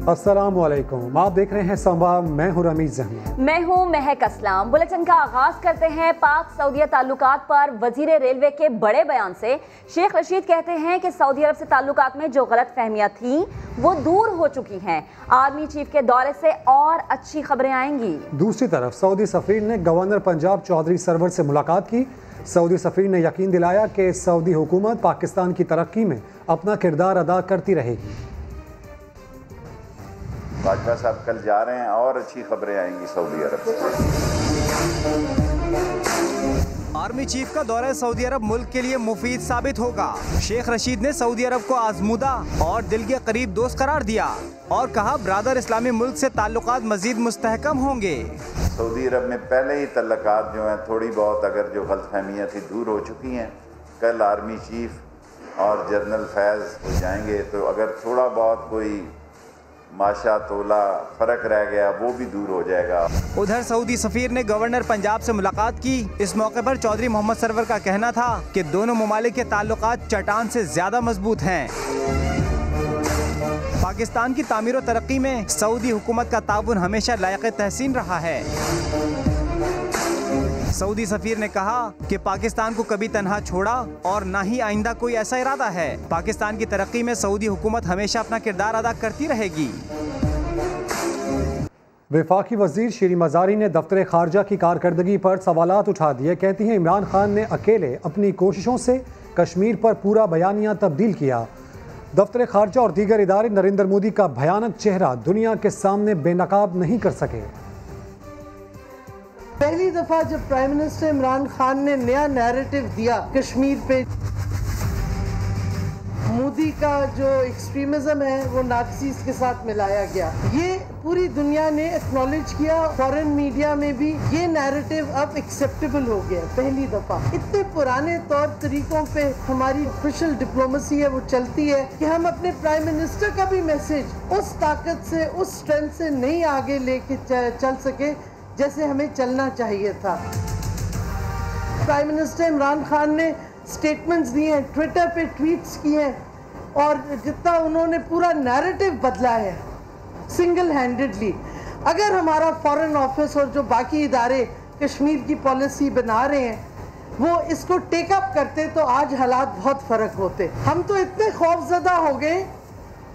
अस्सलाम वालेकुम, आप देख रहे हैं संवाद। मैं हूं रमीज अहमद। मैं हूं महक असलाम। बुलेटिन का आगाज करते हैं पाक सऊदीया ताल्लुकात पर वजीर रेलवे के बड़े बयान से। शेख रशीद कहते हैं कि सऊदी अरब से ताल्लुकात में जो गलत फहमियां थीं वो दूर हो चुकी हैं। आर्मी चीफ के दौरे से और अच्छी खबरें आएंगी। दूसरी तरफ सऊदी सफीर ने गवर्नर पंजाब चौधरी सरवर से मुलाकात की। सऊदी सफीर ने यकीन दिलाया कि सऊदी हुकूमत पाकिस्तान की तरक्की में अपना किरदार अदा करती रहेगी। बाजवा साहब कल जा रहे हैं और अच्छी खबरें आएंगी सऊदी अरब से। आर्मी चीफ का दौरा सऊदी अरब मुल्क के लिए मुफीद साबित होगा। शेख रशीद ने सऊदी अरब को आजमूदा और दिल के करीब दोस्त करार दिया और कहा ब्रादर इस्लामी मुल्क से ताल्लुकात मजीद मुस्तहकम होंगे। सऊदी अरब में पहले ही तल्लुकात जो हैं थोड़ी बहुत अगर जो गलतफहमियाँ थी दूर हो चुकी हैं। कल आर्मी चीफ और जनरल फैज़ जाएंगे तो अगर थोड़ा बहुत कोई माशा तोला फर्क रह गया वो भी दूर हो जाएगा। उधर सऊदी सफीर ने गवर्नर पंजाब से मुलाकात की। इस मौके पर चौधरी मोहम्मद सरवर का कहना था कि दोनों ममालिक के ताल्लुकात चट्टान से ज्यादा मजबूत हैं। पाकिस्तान की तामीर और तरक्की में सऊदी हुकूमत का ताउन हमेशा लायक तहसीन रहा है। सऊदी सफीर ने कहा कि पाकिस्तान को कभी तन्हा छोड़ा और ना ही आइंदा कोई ऐसा इरादा है। पाकिस्तान की तरक्की में सऊदी हुकूमत हमेशा अपना किरदार अदा करती रहेगी। वफाकी वजीर शीरी मजारी ने दफ्तर खारजा की कारकर्दगी पर सवालात उठा दिए। कहती हैं इमरान खान ने अकेले अपनी कोशिशों से कश्मीर पर पूरा बयानिया तब्दील किया। दफ्तर खारजा और दीगर इदारे नरेंद्र मोदी का भयानक चेहरा दुनिया के सामने बेनकाब नहीं कर सके। पहली दफा जब प्राइम मिनिस्टर इमरान खान ने नया नैरेटिव दिया कश्मीर पे, मोदी का जो एक्सट्रीमिज्म है वो नाज़ीज़ के साथ मिलाया गया, ये पूरी दुनिया ने एक्नॉलेज किया। फॉरेन मीडिया में भी ये नैरेटिव अब एक्सेप्टेबल हो गया। पहली दफा इतने पुराने तौर तरीकों पे हमारी ऑफिशियल डिप्लोमेसी है वो चलती है कि हम अपने प्राइम मिनिस्टर का भी मैसेज उस ताकत से उस स्ट्रेंथ से नहीं आगे लेके चल सके जैसे हमें चलना चाहिए था। प्राइम मिनिस्टर इमरान खान ने स्टेटमेंट्स दिए हैं, ट्विटर पे ट्वीट्स किए हैं और जितना उन्होंने पूरा नैरेटिव बदला है सिंगल हैंडेडली। अगर हमारा फॉरेन ऑफिस और जो बाकी इदारे कश्मीर की पॉलिसी बना रहे हैं वो इसको टेक अप करते तो आज हालात बहुत फ़र्क होते। हम तो इतने खौफजदा हो गए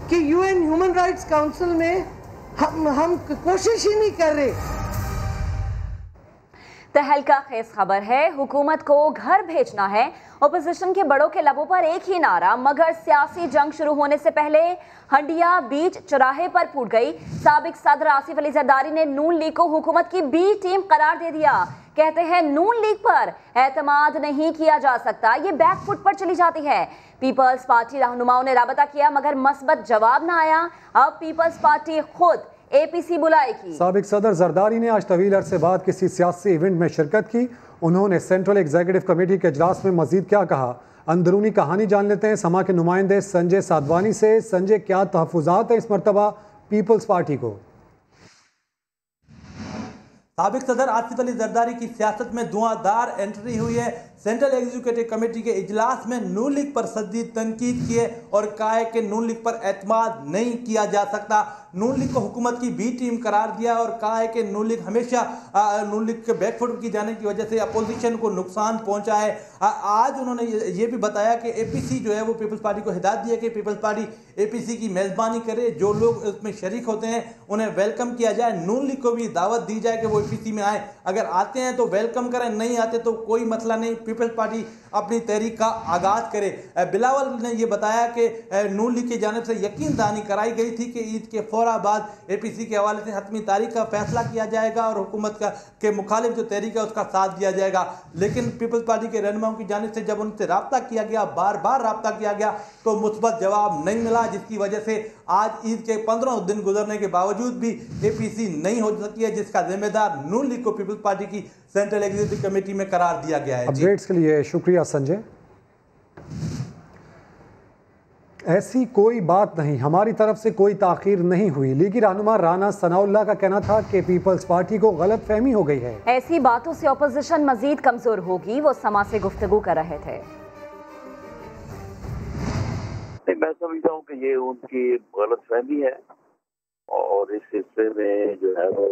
कि यूएन ह्यूमन राइट्स काउंसिल में हम कोशिश ही नहीं कर रहे। तहलका खेज खबर है, हुकूमत को घर भेजना है। ओपोजिशन के बड़ों के लबों पर एक ही नारा, मगर सियासी जंग शुरू होने से पहले हंडिया बीच चौराहे पर फूट गई। साबिक सदर आसिफ अली जरदारी ने नून लीग को हुकूमत की बी टीम करार दे दिया। कहते हैं नून लीग पर एतमाद नहीं किया जा सकता, ये बैकफुट पर चली जाती है। पीपल्स पार्टी रहनुमाओं ने राबता किया मगर मस्बत जवाब न आया। अब पीपल्स पार्टी खुद APC बुलाएगी। साबिक सदर जरदारी ने आज तवील अरसे बाद किसी सियासी इवेंट में शिरकत की। उन्होंने सेंट्रल एग्जीक्यूटिव कमेटी के इजलास में मजीद क्या कहा, अंदरूनी कहानी जान लेते हैं समा के नुमाइंदे संजय साधवानी से। संजय, क्या तहफुजात है इस मरतबा पीपल्स पार्टी को? साबिक सदर आसिफ अली जरदारी की सियासत में धुआंधार एंट्री हुई है। सेंट्रल एग्जीक्यूटिव कमेटी के इजलास में नून लीग पर शदीद तनकीद की है और कहा है कि नून लीग पर एतमाद नहीं किया जा सकता। नून लीग को हुकूमत की बी टीम करार दिया और कहा है कि नून लीग हमेशा नून लीग के बैकफुट की जाने की वजह से अपोजिशन को नुकसान पहुंचा है। आज उन्होंने ये भी बताया कि APC जो है वो पीपल्स पार्टी को हिदायत दी है कि पीपल्स पार्टी APC की मेज़बानी करे, जो लोग उसमें शरीक होते हैं उन्हें वेलकम किया जाए। नून लीग को भी दावत दी जाए कि वो APC में आए, अगर आते हैं तो वेलकम करें, नहीं आते तो कोई मसला नहीं, पीपल्स पार्टी अपनी तहरीक का आगाज करे। बिलावल ने यह बताया कि नून लीग की जानिब से यकीन दहानी कराई गई थी कि ईद के फौरा बाद APC के हवाले से हतमी तारीख का फैसला किया जाएगा और हुकूमत के मुखालिफ जो तहरीक है उसका साथ दिया जाएगा। लेकिन पीपल्स पार्टी के रहनुमाओं की जानिब से जब उनसे रब्ता किया गया, बार बार रब्ता किया गया, तो मुस्बत जवाब नहीं मिला, जिसकी वजह से आज ईद के 15 दिन गुजरने के बावजूद भी APC नहीं हो सकी है, जिसका जिम्मेदार नून लीग को पीपल्स पार्टी की सेंट्रल एग्जीक्यूटिव कमेटी में करार दिया गया है। अपडेट्स के लिए शुक्रिया संजय। ऐसी कोई बात नहीं, हमारी तरफ से कोई ताखीर नहीं हुई। लीगी रहनुमा राना सनाउल्लाह का कहना था कि पीपल्स पार्टी को गलत फहमी हो गई है। ऐसी बातों से अपोजिशन मजीद कमजोर होगी, वो समा से गुफ्तगू कर रहे थे। मैं समझता हूँ कि ये उनकी गलत फहमी है और इस सिलसिले में जो है वो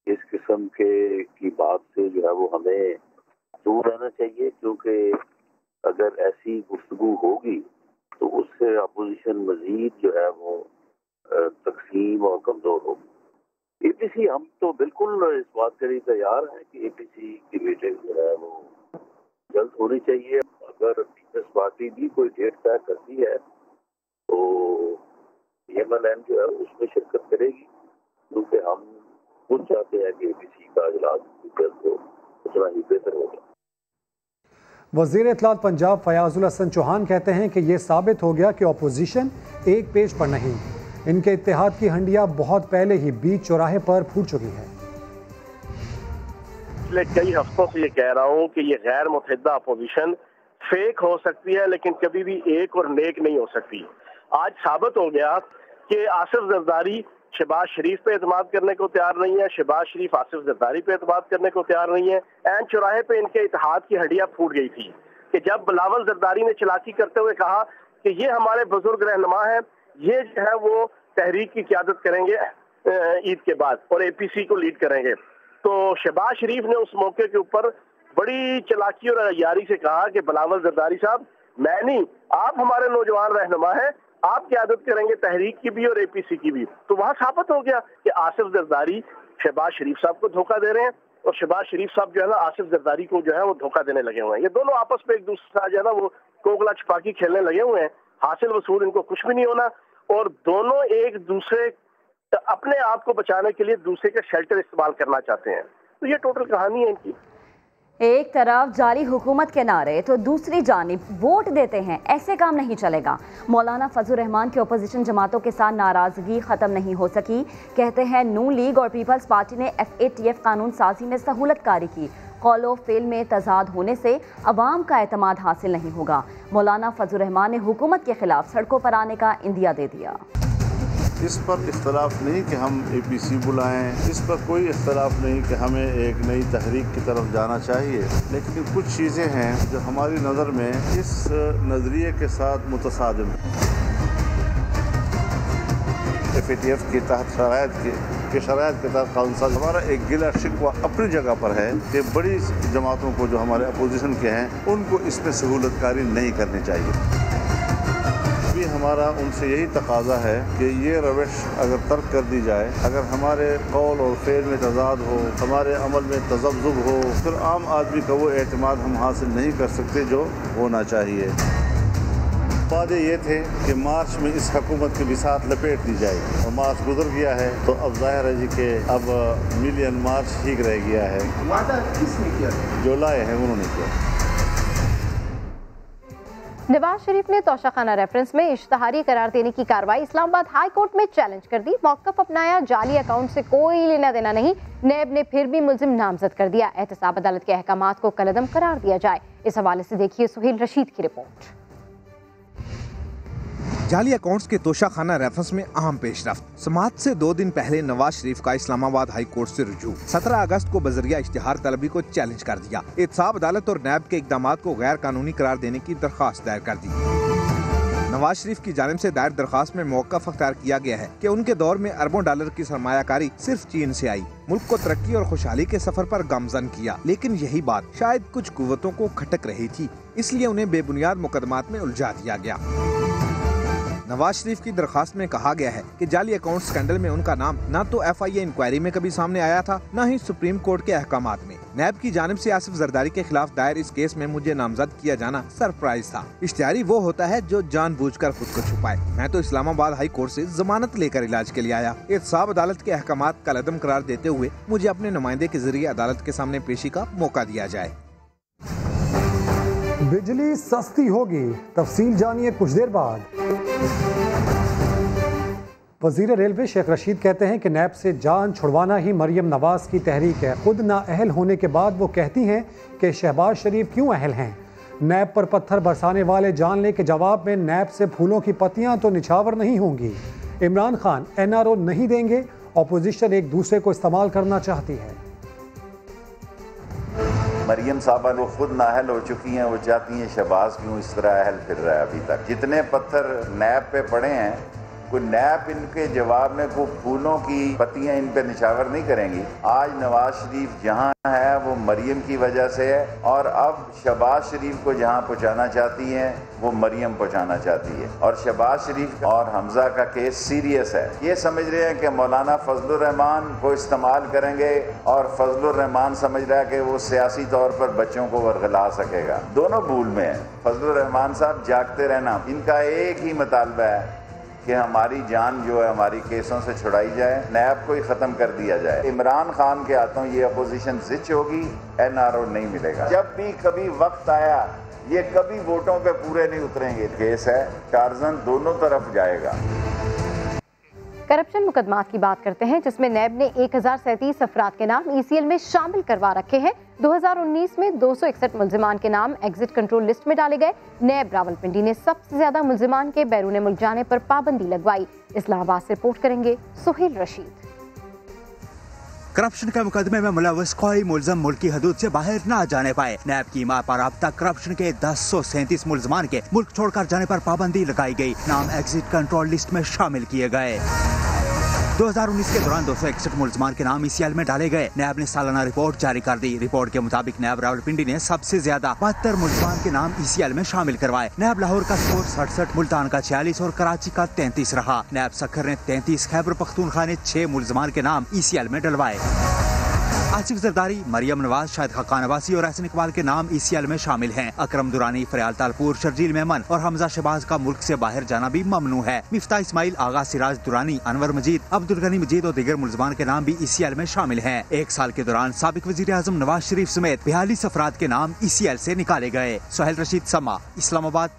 इस किस्म की बात से जो है वो हमें दूर रहना चाहिए, क्योंकि अगर ऐसी गुफ्तगू होगी तो उससे अपोजिशन मजीद जो है वो तकसीम और कमजोर होगी। एपीसी हम तो बिल्कुल इस बात के लिए तैयार हैं कि एपीसी की मीटिंग जो है वो जल्द होनी चाहिए। अगर पीपल्स पार्टी भी कोई डेट तय करती है तो एमएलएन जो है उसमें शिरकत करेगी, क्योंकि हम खुद चाहते हैं कि एपीसी का इजलास जल्द हो, उतना ही बेहतर होगा। वज़ीर इत्तलात पंजाब फयाजुल हसन चौहान कहते हैं कि ये साबित हो गया कि अपोजिशन एक पेज पर नहीं, इनके इत्तेहाद की हंडिया बहुत पहले ही बीच चौराहे पर फूट चुकी है। पिछले कई हफ्तों से ये कह रहा हूँ कि ये गैर मुतहदा अपोजिशन फेक हो सकती है, लेकिन कभी भी एक और नेक नहीं हो सकती। आज साबित हो गया कि आसिफ जरदारी शहबाज शरीफ पे एतमाद करने को तैयार नहीं है, शहबाज शरीफ आसिफ जरदारी पे एतमाद करने को तैयार नहीं है। ऐन चौराहे पे इनके इत्तेहाद की हड्डियां फूट गई थी कि जब बिलावल जरदारी ने चलाकी करते हुए कहा कि ये हमारे बुजुर्ग रहनुमा है, ये जो है वो तहरीक की क़यादत करेंगे ईद के बाद और एपीसी को लीड करेंगे, तो शहबाज शरीफ ने उस मौके के ऊपर बड़ी चलाकी और अय्यारी से कहा कि बिलावल जरदारी साहब, मैं नहीं, आप हमारे नौजवान रहनुमा हैं, आप क़यादत करेंगे तहरीक की भी और एपीसी की भी। तो वहां साबित हो गया कि आसिफ जरदारी शहबाज शरीफ साहब को धोखा दे रहे हैं और शहबाज शरीफ साहब जो है ना आसिफ जरदारी को जो है वो धोखा देने लगे हुए हैं। ये दोनों आपस में एक दूसरे से जो है ना वो कोगला छपाकी खेलने लगे हुए हैं। हासिल वसूल इनको कुछ भी नहीं होना और दोनों एक दूसरे अपने आप को बचाने के लिए दूसरे का शेल्टर इस्तेमाल करना चाहते हैं। तो ये टोटल कहानी है इनकी। एक तरफ जाली हुकूमत के नारे तो दूसरी जानिब वोट देते हैं, ऐसे काम नहीं चलेगा। मौलाना फजल रहमान की अपोजिशन जमातों के साथ नाराजगी ख़त्म नहीं हो सकी। कहते हैं नून लीग और पीपल्स पार्टी ने FATF कानून साजी में सहूलत कारी की, कौलो फेल में तजाद होने से अवाम का एतमाद हासिल नहीं होगा। मौलाना फजल रहमान ने हुकूमत के खिलाफ सड़कों पर आने का इंदिया दे दिया। इस पर इख्तलाफ नहीं कि हम APC बुलाएं, इस पर कोई इख्तलाफ नहीं कि हमें एक नई तहरीक की तरफ जाना चाहिए, लेकिन कुछ चीज़ें हैं जो हमारी नज़र में इस नज़रिए के साथ मुतसादिम हैं। FATF के तहत शराइत के तहत कानून साज हमारा एक गिला शिकवा अपनी जगह पर है कि बड़ी जमातों को जो हमारे अपोजिशन के हैं उनको इसमें सहूलतकारी नहीं करनी चाहिए। हमारा उनसे यही तकाजा है कि ये रविश अगर तर्क कर दी जाए, अगर हमारे कौल और फेल में तजाद हो, हमारे अमल में तज़ब्ज़ुब हो, फिर आम आदमी का वो एतमाद हम हासिल नहीं कर सकते जो होना चाहिए। वादे ये थे कि मार्च में इस हुकूमत की बिसात लपेट दी जाएगी और मार्च गुजर गया है, तो अब जाहिर है जी कि अब मिलियन मार्च ठीक रह गया है। वादा किसने किया? जो लाए हैं उन्होंने किया। नवाज शरीफ ने तोशाखाना रेफरेंस में इश्तहारी करार देने की कार्रवाई इस्लामाबाद हाई कोर्ट में चैलेंज कर दी। मौक़िफ़ अपनाया, जाली अकाउंट से कोई लेना देना नहीं। नैब ने फिर भी मुल्जिम नामजद कर दिया। एहतसाब अदालत के अहकामात को कलअदम करार दिया जाए। इस हवाले से देखिए सुहेल रशीद की रिपोर्ट। जाली अकाउंट्स के तोशाखाना रेफरेंस में अहम पेशरफ्त। समाअत से 2 दिन पहले नवाज शरीफ का इस्लामाबाद हाई कोर्ट से रुजू। 17 अगस्त को बजरिया इश्तिहार तलबी को चैलेंज कर दिया। एहतसाब अदालत और नैब के इक़दामात को गैर कानूनी करार देने की दरख्वास्त दायर कर दी। नवाज शरीफ की जानिब से दायर दरख्वास्त में मौक़िफ़ अख्तियार किया गया है कि उनके दौर में अरबों डॉलर की सरमायाकारी सिर्फ चीन से आई, मुल्क को तरक्की और खुशहाली के सफर पर गामजन किया। लेकिन यही बात शायद कुछ कुव्वतों को खटक रही थी, इसलिए उन्हें बेबुनियाद मुकदमात में उलझा दिया गया। नवाज शरीफ की दरखास्त में कहा गया है कि जाली अकाउंट स्कैंडल में उनका नाम न तो FIA इंक्वायरी में कभी सामने आया था, न ही सुप्रीम कोर्ट के अहकामात में। नैब की जानिब से आसिफ जरदारी के खिलाफ दायर इस केस में मुझे नामजद किया जाना सरप्राइज था। इश्तिहारी वो होता है जो जानबूझकर खुद को छुपाए। मैं तो इस्लामाबाद हाई कोर्ट से जमानत लेकर इलाज के लिए आया। एहतसाब अदालत के अहकामात कलअदम करार देते हुए मुझे अपने नुमाइंदे के जरिए अदालत के सामने पेशी का मौका दिया जाए। बिजली सस्ती होगी, तफसील जानिए कुछ देर बाद। वज़ीर रेलवे शेख रशीद कहते हैं कि नैब से जान छुड़वाना ही मरियम नवाज की तहरीक है। खुद नाअहल होने के बाद वो कहती हैं कि शहबाज शरीफ क्यों अहल हैं। नैब पर पत्थर बरसाने वाले जानने के जवाब में नैब से फूलों की पत्तियां तो निछावर नहीं होंगी। इमरान खान NRO नहीं देंगे, अपोजिशन एक दूसरे को इस्तेमाल करना चाहती है। मरियम साहबा वो खुद नाअहल हो चुकी हैं, वो चाहती हैं शहबाज क्यों इस तरह अहल फिर रहा है। अभी तक जितने पत्थर नैब पे पड़े हैं कोई नैब इनके जवाब में कोई फूलों की पत्तियां इन पे निछावर नहीं करेंगी। आज नवाज शरीफ जहां है वो मरियम की वजह से है, और अब शहबाज शरीफ को जहां पहुंचाना चाहती हैं वो मरियम पहुंचाना चाहती है। और शहबाज शरीफ और हमजा का केस सीरियस है। ये समझ रहे हैं कि मौलाना फजलुर रहमान को इस्तेमाल करेंगे, और फजलुर रहमान समझ रहा है कि वो सियासी तौर पर बच्चों को वर्गला सकेगा। दोनों भूल में है। फजलुर रहमान साहब जागते रहना, इनका एक ही मुतालबा है कि हमारी जान जो है हमारी केसों से छुड़ाई जाए, नैब को ही ख़त्म कर दिया जाए। इमरान खान के हाथों ये अपोजिशन जिच होगी, NRO नहीं मिलेगा। जब भी कभी वक्त आया, ये कभी वोटों पे पूरे नहीं उतरेंगे। केस है, टार्जन दोनों तरफ जाएगा। करप्शन मुकदमात की बात करते हैं, जिसमें नैब ने 1037 अफराद के नाम ECL में शामिल करवा रखे हैं। 2019 में 261 मुल्जिमान के नाम एग्जिट कंट्रोल लिस्ट में डाले गए। नैब रावलपिंडी ने सबसे ज्यादा मुल्जिमान के बैरून मुल्क जाने पर पाबंदी लगवाई। इस्लामाबाद से रिपोर्ट करेंगे सुहेल रशीद। करप्शन के मुकदमे में मुलव्वस कोई मुल्ज़म मुल्क की हदूद से बाहर न जाने पाए। नैब की मां पर अब तक करप्शन के 1037 मुल्ज़मान के मुल्क छोड़कर जाने पर पाबंदी लगाई गई। नाम एग्जिट कंट्रोल लिस्ट में शामिल किए गए। 2019 के दौरान 261 मुल्ज़मान के नाम ECL में डाले गए। नैब ने सालाना रिपोर्ट जारी कर दी। रिपोर्ट के मुताबिक नैब रावलपिंडी ने सबसे ज्यादा 72 मुल्ज़मान के नाम ECL में शामिल करवाए। नैब लाहौर का स्कोर 67, मुल्तान का 46 और कराची का 33 रहा। नैब सक्खर ने 33, खैबर पख्तूनख्वा ने 6 मुल्ज़मान के नाम ECL में डलवाए। आसिफ जरदारी, मरियम नवाज, शाहिद खान अब्बासी और एहसन इकबाल के नाम ECL में शामिल हैं। अकरम दुरानी, फरियाल तालपुर, शर्जील मेमन और हमजा शहबाज का मुल्क से बाहर जाना भी ममनू है। मिफ्ता इस्माइल, आगा सिराज दुरानी, अनवर मजीद, अब्दुल गनी मजीद और दीगर मुल्ज़मान के नाम भी ECL में शामिल हैं। एक साल के दौरान साबिक वज़ीर आज़म नवाज शरीफ समेत 42 अफराद के नाम ECL से निकाले गए। सुहेल रशीद, समा, इस्लामाबाद।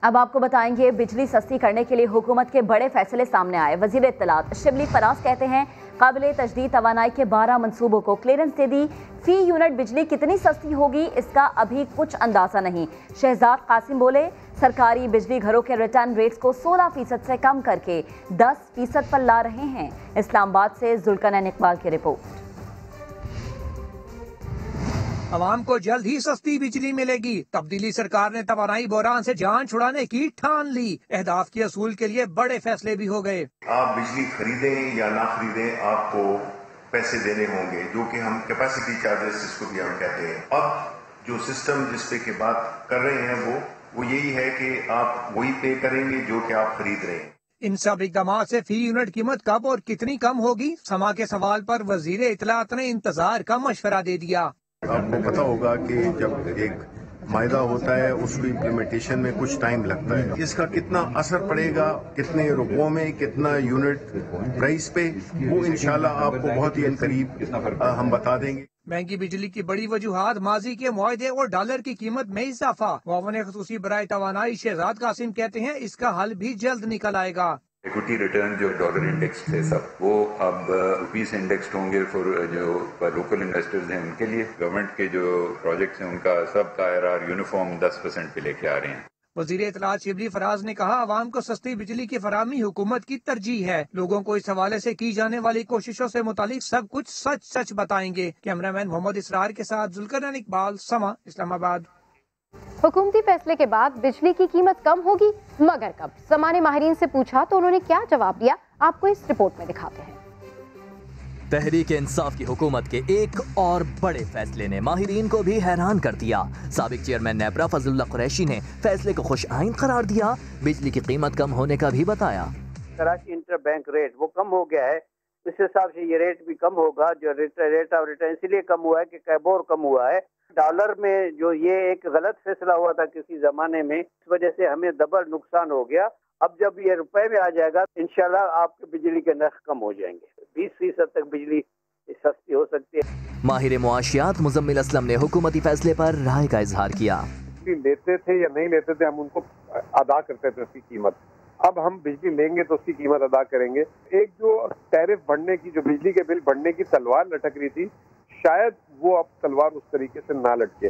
अब आपको बताएंगे बिजली सस्ती करने के लिए हुकूमत के बड़े फैसले सामने आए। वजीर इत्तलात शिबली फराज कहते हैं काबिले तजदीद तवानाई के 12 मंसूबों को क्लियरेंस दे दी। फी यूनिट बिजली कितनी सस्ती होगी इसका अभी कुछ अंदाजा नहीं। शहजाद कासिम बोले सरकारी बिजली घरों के रिटर्न रेट्स को 16% से कम करके 10% पर ला रहे हैं। इस्लामाबाद से जुल्करनैन इकबाल की रिपोर्ट। आवाम को जल्द ही सस्ती बिजली मिलेगी। तब्दीली सरकार ने तवानाई बहरान से जान छुड़ाने की ठान ली। अहदाफ के असूल के लिए बड़े फैसले भी हो गए। आप बिजली खरीदें या ना खरीदें, आपको पैसे देने होंगे, जो कि हम कैपेसिटी चार्जेस जिसको भी हम कहते हैं। अब जो सिस्टम जिस पे की बात कर रहे हैं वो यही है कि आप वही पे करेंगे जो कि आप खरीद रहे हैं। इन सब इकदाम से फी यूनिट कीमत कब और कितनी कम होगी, समा के सवाल पर वजीर इत्तलात ने इंतजार का मशवरा दे दिया। आपको पता होगा कि जब एक मायदा होता है उसकी इम्प्लीमेंटेशन में कुछ टाइम लगता है। इसका कितना असर पड़ेगा, कितने रुपयों में, कितना यूनिट प्राइस पे, वो इंशाल्लाह आपको बहुत ही करीब हम बता देंगे। महंगी बिजली की बड़ी वजूहात माजी के मुआहदे और डॉलर की कीमत में इजाफा। मुआवन खसूसी बराए तवानाई शहजाद कासिम कहते हैं इसका हल भी जल्द निकल आएगा। इक्विटी रिटर्न जो डॉलर इंडेक्स थे सब वो अब रुपीस इंडेक्स्ड होंगे फॉर जो लोकल इन्वेस्टर्स हैं उनके लिए। गवर्नमेंट के जो प्रोजेक्ट्स हैं उनका सबका IRR यूनिफॉर्म 10% पे लेके आ रहे हैं। वजीर इत्तलात शिबली फराज ने कहा आवाम को सस्ती बिजली की फराहमी हुकूमत की तरजीह है। लोगों को इस हवाले से की जाने वाली कोशिशों से मुतालिक सब कुछ सच सच बताएंगे। कैमरामैन मोहम्मद इसरार के साथ जुल्करनैन इकबाल, समा, इस्लामाबाद। हुकूमती फैसले के बाद बिजली की कीमत कम होगी, मगर कब? समा ने माहिरीन से पूछा तो उन्होंने क्या जवाब दिया, आपको इस रिपोर्ट में दिखाते हैं। तहरीक इंसाफ की हुकूमत के एक और बड़े फैसले ने माहिरीन को भी हैरान कर दिया। साबिक चेयरमैन नेपरा फजलुल्लाह कुरैशी ने फैसले को खुश आइंद करार दिया। बिजली की कीमत कम होने का भी बताया। कराची इंटर बैंक रेट वो कम हो गया है, इस हिसाब से ये रेट भी कम होगा। जो रेट ऑफ रिटर्न इसलिए कम हुआ है कि कैबोर कम हुआ है। डॉलर में जो ये एक गलत फैसला हुआ था किसी जमाने में, इस वजह से हमें डबल नुकसान हो गया। अब जब ये रुपए में आ जाएगा इंशाल्लाह आपके बिजली के नर्ख कम हो जाएंगे। 20% तक बिजली सस्ती हो सकती है। माहिर मुआशियात मुजम्मिल असलम ने हुकूमती फैसले पर राय का इजहार किया। लेते थे या नहीं लेते थे, हम उनको अदा करते थे उसकी कीमत। अब हम बिजली लेंगे तो उसकी कीमत अदा करेंगे। एक जो टैरिफ बढ़ने की, जो बिजली के बिल बढ़ने की तलवार लटक रही थी, शायद वो अब तलवार उस तरीके से ना लटके।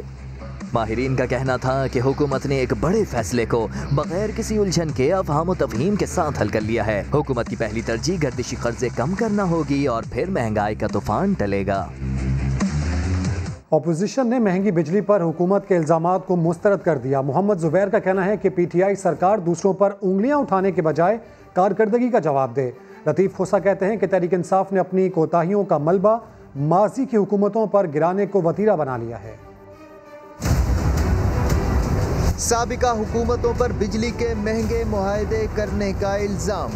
माहिरीन का कहना था कि हुकूमत ने एक बड़े फैसले को बगैर किसी उलझन के अफहाम व तफहीम के साथ हल कर लिया है। हुकूमत की पहली तरजीह गर्दिशी कर्जे कम करना होगी और फिर महंगाई का तूफान टलेगा। अपोजिशन ने महंगी बिजली पर हुकूमत के इल्जामात को मुस्तरद कर दिया। मोहम्मद जुबैर का कहना है कि PTI सरकार दूसरों पर उंगलियां उठाने के बजाय कारकर्दगी का जवाब दे। लतीफ़ खोसा कहते हैं कि तहरीक इंसाफ ने अपनी कोताहियों का मलबा माजी की हुकूमतों पर गिराने को वतीरा बना लिया है। साबिका हुकूमतों पर बिजली के महंगे मुआहदे करने का इल्जाम।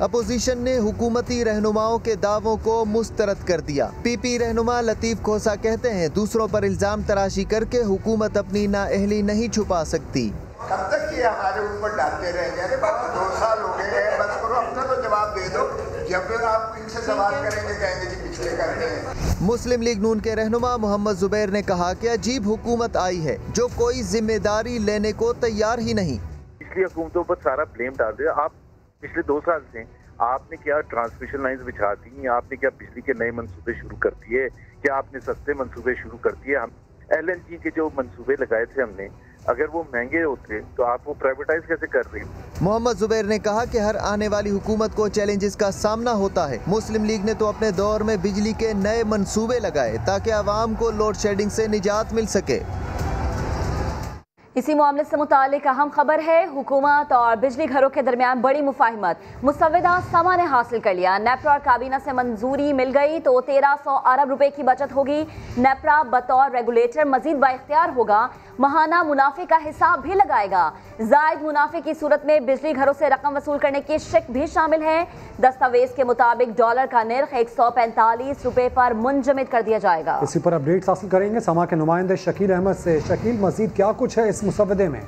अपोजिशन ने हुकूमती रहनुमाओं के दावों को मुस्तरद कर दिया। पीपी रहनुमा लतीफ़ खोसा कहते हैं दूसरों पर इल्जाम तराशी करके हुकूमत अपनी नाअहली नहीं छुपा सकती। कब तक ये हमारे ऊपर डालते रहेंगे? अरे बाबा 2 साल हो गए हैं, बस करो, अपना तो जवाब दे दो। जब फिर आप इनसे सवाल करेंगे कहेंगे जी पिछले करते हैं। मुस्लिम लीग नून के रहनुमा मोहम्मद जुबैर ने कहा कि अजीब हुकूमत आई है जो कोई जिम्मेदारी लेने को तैयार ही नहीं। पिछली हुकूमतों पर सारा ब्लेम डाल दिया। आप पिछले 2 साल से आपने क्या ट्रांसमिशन लाइंस बिछा दी, आपने क्या बिजली के नए मंसूबे शुरू कर दिए, क्या आपने सस्ते मंसूबे शुरू कर दिए। हम LNG के जो मंसूबे लगाए थे हमने, अगर वो महंगे होते तो आप वो प्राइवेटाइज कैसे कर रही? मोहम्मद जुबैर ने कहा कि हर आने वाली हुकूमत को चैलेंजेस का सामना होता है। मुस्लिम लीग ने तो अपने दौर में बिजली के नए मंसूबे लगाए ताकि आवाम को लोड शेडिंग से निजात मिल सके। इसी मामले से मुतालिक अहम खबर है, हुकूमत और बिजली घरों के दरमियान बड़ी मुफाहिमत। मुसव्विदा समा ने हासिल कर लिया। नेपरा और काबीना से मंजूरी मिल गई तो 1300 अरब रुपए की बचत होगी। नेपरा बतौर रेगुलेटर मजीद बाइख्तियार होगा, महाना मुनाफे का हिसाब भी लगाएगा। जायद मुनाफे की सूरत में बिजली घरों से रकम वसूल करने की शिक भी शामिल है। दस्तावेज के मुताबिक डॉलर का निर्ख 145 रुपए पर मुंजमद कर दिया जाएगा। इसी पर अपडेट्स हासिल करेंगे समा के नुमाइंदे शकील अहमद से। शकील, मजीद क्या कुछ है इस मुसव्वदे में?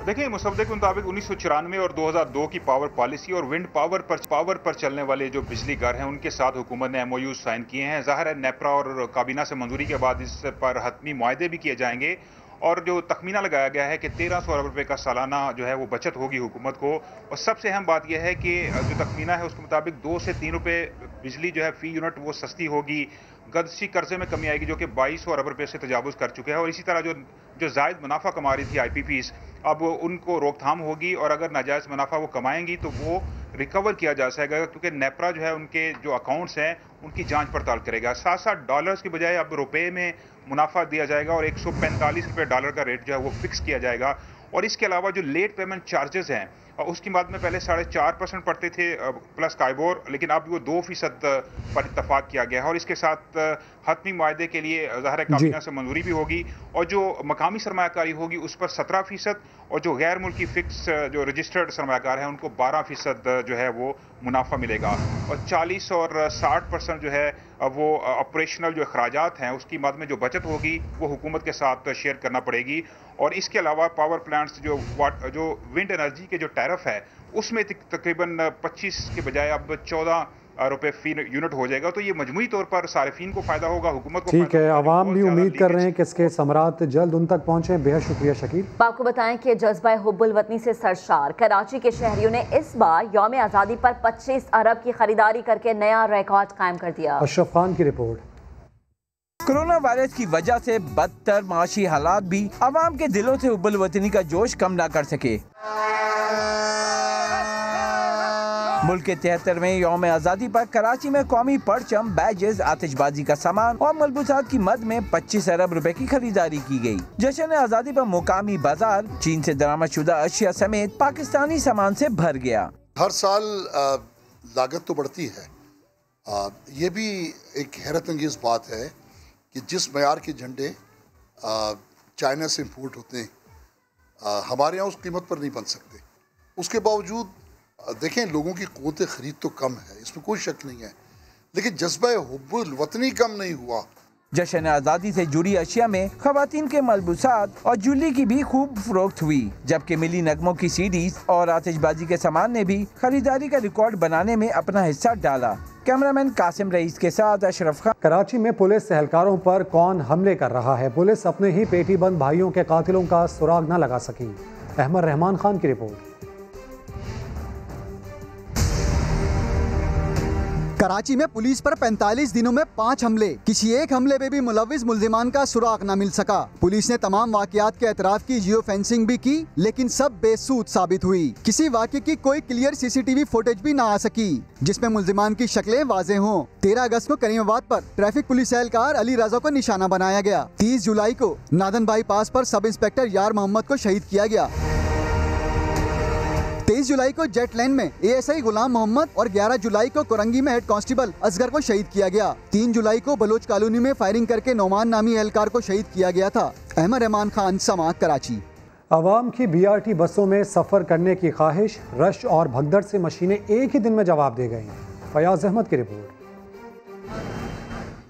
देखिए, मुसव्वदे के मुताबिक 1994 और 2002 की पावर पॉलिसी और विंड पावर पर चलने वाले जो बिजली घर हैं उनके साथ हुकूमत ने MOU साइन किए हैं। जाहिर है नेपरा और काबीना से मंजूरी के बाद इस पर हतमी मुआहदे भी किए जाएंगे और जो तखमीना लगाया गया है कि 1300 अरब रुपए का सालाना जो है वो बचत होगी हुकूमत को। और सबसे अहम बात यह है कि जो तखमीना है उसके मुताबिक 2 से 3 रुपए बिजली जो है फी यूनिट वो सस्ती होगी। गदशी कर्जे में कमी आएगी जो कि 2200 अरब रुपए से तजावुज़ कर चुके हैं। और इसी तरह जो जायद मुनाफा कमा रही थी IPPs, अब उनको रोकथाम होगी और अगर नाजायज़ मुनाफा वो कमाएंगी तो वो रिकवर किया जा सकेगा, क्योंकि नेपरा जो है उनके जो अकाउंट्स हैं उनकी जांच पड़ताल करेगा। साथ साथ डॉलर्स की बजाय अब रुपए में मुनाफा दिया जाएगा और 145 रुपये डॉलर का रेट जो है वो फिक्स किया जाएगा। और इसके अलावा जो लेट पेमेंट चार्जेस हैं उसकी बात में पहले 4.5% पड़ते थे प्लस काइबोर, लेकिन अब वो 2% पर इत्तफाक किया गया है। और इसके साथ हतमी मुआहदे के लिए ज़ाहिर काबीना से मंजूरी भी होगी और जो मकामी सरमायाकारी होगी उस पर 17% और जो गैर मुल्की फिक्स जो रजिस्टर्ड सरमायाकार हैं उनको 12% जो है वो मुनाफा मिलेगा। और 40 और 60% जो है वो ऑपरेशनल जो अखराजात हैं उसकी मद में जो बचत होगी वो हुकूमत के साथ शेयर करना पड़ेगी। और इसके अलावा पावर प्लांट्स जो विंड एनर्जी के जो टैरिफ है उसमें तकरीबन 25 के बजाय अब 14 रुपए फी यूनिट हो जाएगा। तो ये मजमूई तौर पर सारिफीन को फायदा होगा, हुकूमत को। ठीक है, आवाम भी उम्मीद कर रहे हैं कि इसके समरात जल्द उन तक पहुंचे। बेहद शुक्रिया शकील। आपको बताएं कि जज्बा हुब्बुल वतनी से सरशार कराची के शहरियों ने इस बार यौम आज़ादी पर 25 अरब की खरीदारी करके नया रिकॉर्ड कायम कर दिया। अशरफ खान की रिपोर्ट। कोरोना वायरस की वजह से बदतर माशी हालात भी आवाम के दिलों से हुब्बुल वतनी का जोश कम ना कर सके। मुल्क के 73वें यौम आज़ादी पर कराची में कौमी परचम, बैजेस, आतिशबाजी का सामान और मलबूसात की मद में 25 अरब रुपए की खरीदारी की गई। जश्न आज़ादी पर मुकामी बाजार चीन से दरामद शुदा अशिया समेत पाकिस्तानी सामान से भर गया। हर साल लागत तो बढ़ती है। ये भी एक हैरत अंगेज बात है कि जिस मयार के झंडे चाइना से इम्पोर्ट होते हैं हमारे यहाँ उस कीमत पर नहीं बन सकते। उसके बावजूद देखें, लोगों की क़ुव्वत ख़रीद तो कम है, इसमें कोई शक नहीं है, लेकिन जज्बा हुब्बुल वतनी कम नहीं हुआ। जश्न आज़ादी से जुड़ी अशिया में ख़वातीन के मलबूसात और ज्वेलरी की भी खूब फरोख्त हुई, जबकि मिली नगमों की सीडीज और आतिशबाजी के सामान ने भी खरीदारी का रिकॉर्ड बनाने में अपना हिस्सा डाला। कैमरामैन कासिम रईस के साथ अशरफ खान। कराची में पुलिस एहलकारों पर कौन हमले कर रहा है? पुलिस अपने ही पेटी बंद भाइयों के कातिलों का सुराग न लगा सकी। अहमद रहमान खान की रिपोर्ट। कराची में पुलिस पर 45 दिनों में 5 हमले, किसी एक हमले में भी मुलविस मुल्जिमान का सुराग न मिल सका। पुलिस ने तमाम वाकयात के एतराफ की जियो फेंसिंग भी की, लेकिन सब बेसूद साबित हुई। किसी वाक़े की कोई क्लियर CCTV फुटेज भी न आ सकी जिसमें मुल्जिमान की शक्लें वाज़ेह हों। 13 अगस्त को करीमाबाद पर ट्रैफिक पुलिस एहलकार अली रजा को निशाना बनाया गया। 30 जुलाई को नादन बाईपास पर सब इंस्पेक्टर यार मोहम्मद को शहीद किया गया। 23 जुलाई को जेट लैंड में ASI गुलाम मोहम्मद और 11 जुलाई को कोरंगी में हेड कांस्टेबल असगर को शहीद किया गया। 3 जुलाई को बलोच कॉलोनी में फायरिंग करके नौमान नामी एहलकार को शहीद किया गया था। अहमद रहमान खान, समा, कराची। आवाम की BRT बसों में सफ़र करने की ख्वाहिश, रश और भगदड़ से मशीनें एक ही दिन में जवाब दे गईं। फयाज अहमद की रिपोर्ट।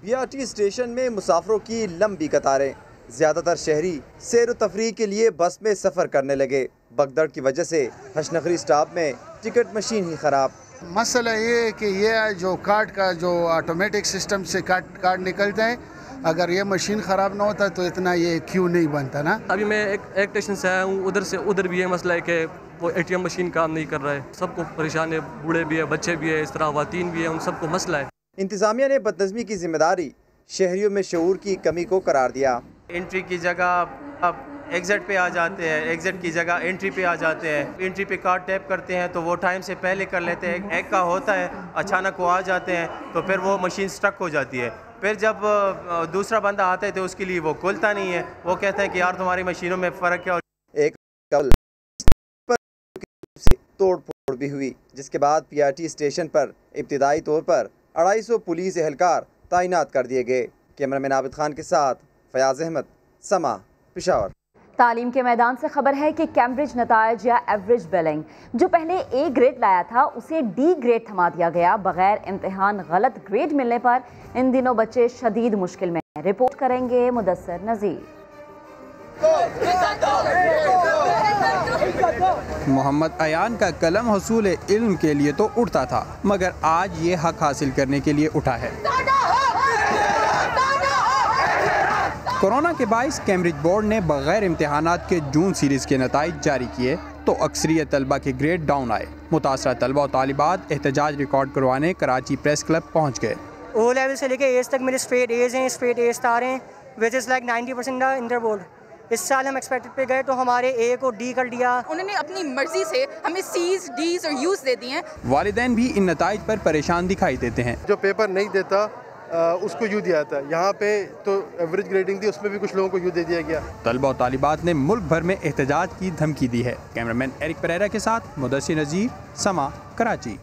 BRT स्टेशन में मुसाफिरों की लंबी कतारें। ज़्यादातर शहरी सैर व तफरीह के लिए बस में सफ़र करने लगे। भगदड़ की वजह से हशनगरी स्टॉप में टिकट मशीन ही ख़राब। मसला ये है कि ये जो कार्ड का जो ऑटोमेटिक सिस्टम से कार्ड निकलता है, अगर ये मशीन ख़राब ना होता तो इतना ये क्यों नहीं बनता ना। अभी मैं एक स्टेशन से आया हूँ, उधर से उधर भी ये मसला है कि वो ATM मशीन काम नहीं कर रहा है। सबको परेशान है, बूढ़े भी है, बच्चे भी है, इस तरह ख़वातीन भी है, उन सबको मसला है। इंतज़ामिया ने बदनज़मी की जिम्मेदारी शहरियों में शऊर की कमी को करार दिया। एंट्री की जगह अब एग्जिट पे आ जाते हैं, एग्जिट की जगह एंट्री पे आ जाते हैं। एंट्री पे कार्ड टैप करते हैं तो वो टाइम से पहले कर लेते हैं। एक का होता है, अचानक वो आ जाते हैं तो फिर वो मशीन स्टक हो जाती है। फिर जब दूसरा बंदा आता है तो उसके लिए वो खुलता नहीं है। वो कहते हैं कि यार तुम्हारी मशीनों में फ़र्क है। एक तोड़ फोड़ भी हुई, जिसके बाद PRT स्टेशन पर इब्तिदाई तौर पर 250 पुलिस एहलकार तैनात कर दिए गए। कैमरामैन आबिद खान के साथ फयाज अहमद, समा, पेशावर। तालीम के मैदान से खबर है कि कैम्ब्रिज नतायज या एवरेज बिलिंग जो पहले A ग्रेड लाया था उसे D ग्रेड थमा दिया गया। बगैर इम्तिहान गलत ग्रेड मिलने पर इन दिनों बच्चे शदीद मुश्किल में हैं। रिपोर्ट करेंगे मुदस्सर नज़ीर। मोहम्मद अयान का कलम हसूल इल्म के लिए तो उठता था, मगर आज ये हक हासिल करने के लिए उठा है। कोरोना के बाइस कैम्ब्रिज बोर्ड ने बगैर इम्तिहानात के जून सीरीज़ के नताइज जारी किए तो अक्सरियत तलबा के ग्रेड डाउन आए। मुतासरा तलबा और तालिबात एहतजाज रिकॉर्ड करवाने कराची प्रेस क्लब पहुँच गए। O लेवल से लेके एज तक मेरे स्ट्रेट एज हैं, स्ट्रेट ए स्टार हैं, which is like 90% inter board. इस साल हम एक्सपेक्टेड पे गए तो हमारे A को D कर दिया। उन्होंने अपनी मर्जी से हमें C's, D's और U's दे दिए हैं। वालिदैन भी इन नताइज पर परेशान दिखाई देते हैं। जो पेपर नहीं देता उसको यू दिया था, यहाँ पे तो एवरेज ग्रेडिंग थी, उसमें भी कुछ लोगों को यू दे दिया गया। तलबा और तालिबात ने मुल्क भर में एहतजाज की धमकी दी है। कैमरामैन एरिक परेरा के साथ मुदस्सिर नज़ीर, समा, कराची।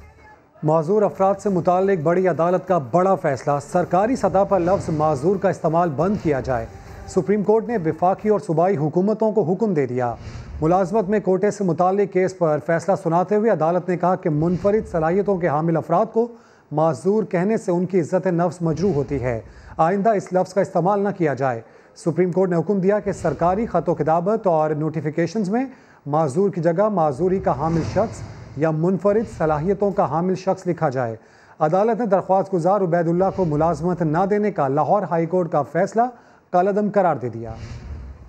माजूर अफराद से मुताल्लिक बड़ी अदालत का बड़ा फैसला, सरकारी सतह पर लफ्ज़ माजूर का इस्तेमाल बंद किया जाए। सुप्रीम कोर्ट ने वफाकी और सूबाई हुकूमतों को हुक्म दे दिया। मुलाजमत में कोटे से मुताल्लिक केस पर फैसला सुनाते हुए अदालत ने कहा कि मुनफरिद सलाहियतों के हामिल अफराद को माजूर कहने से उनकी इज़्ज़त नफ्स मजरूह होती है। आइंदा इस लफ्ज़ का इस्तेमाल न किया जाए। सुप्रीम कोर्ट ने हुक्म दिया कि सरकारी ख़त किताबत और नोटिफिकेशंस में माजूर की जगह माजूरी का हामिल शख्स या मुनफरिद सलाहियतों का हामिल शख्स लिखा जाए। अदालत ने दरख्वास्त गुजार उबैदुल्लाह को मुलाजमत न देने का लाहौर हाई कोर्ट का फैसला कालादम करार दे दिया।